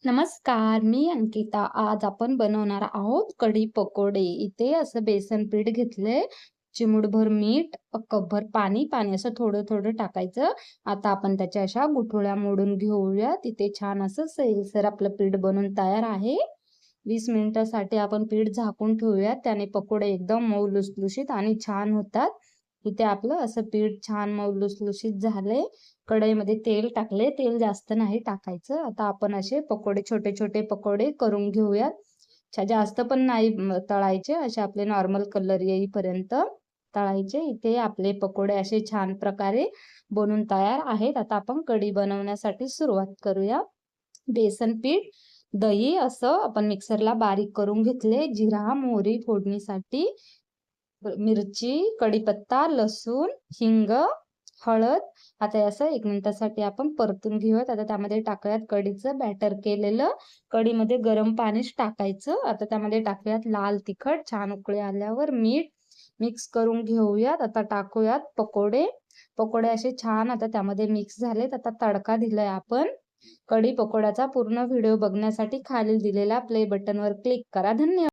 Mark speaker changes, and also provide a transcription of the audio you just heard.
Speaker 1: नमस्कार, मी अंकिता. आज आपण बनवणार आहोत कढी पकोडे. इथे असं बेसन पीठ घेतलंय, चिमूटभर मीठ, कपभर पाणी, पाणी असं थोडं-थोडं टाकायचं. आता आपण त्याच्या अशा गुठळ्या मोडून घेऊया. तिथे छान असं सैलसर आपलं पीठ बनून तयार आहे. 20 मिनिटासाठी आपण पीठ झाकून ठेवूया. त्याने पकोडे एकदम मऊ लुसलुशीत आणि छान होतात. इथे आपलं असं पीठ छान मऊ लुसलुशीत झालंय. कढईमध्ये तेल टाकले. तेल जास्त नाही टाकायचं. आता आपण असे पकोडे छोटे-छोटे पकोडे करून घेऊयात. जास्त पण नाही तळायचे. असे आपले नॉर्मल कलर येईपर्यंत तळायचे. इथे आपले पकोडे असे छान प्रकारे बनून तयार आहेत. आता आपण कढी बनवण्यासाठी सुरुवात करूया. बेसन पीठ, दही असं आपण मिक्सरला बारीक करून घेतले. जिरा, मोहरी फोडणीसाठी, मिरची, कढीपत्ता, लसूण, हिंग, हळद. आता हे असं 1 मिनिटासाठी आपण परतून घेऊयात. आता त्यामध्ये टाकूयात कढीचं बॅटर केलेलं. कढीमध्ये गरम पाणीच टाकायचं. आता त्यामध्ये टाकूयात लाल तिखट, छान उकळी आल्यावर मीठ मिक्स करून घेऊयात. आता टाकूयात पकोडे. पकोडे असे छान आता त्यामध्ये मिक्स झालेत. आता तडका दिलाय आपण. कढी पकोड्याचा पूर्ण व्हिडिओ बघण्यासाठी खालील दिलेल्या प्ले बटनवर क्लिक करा. धन्यवाद.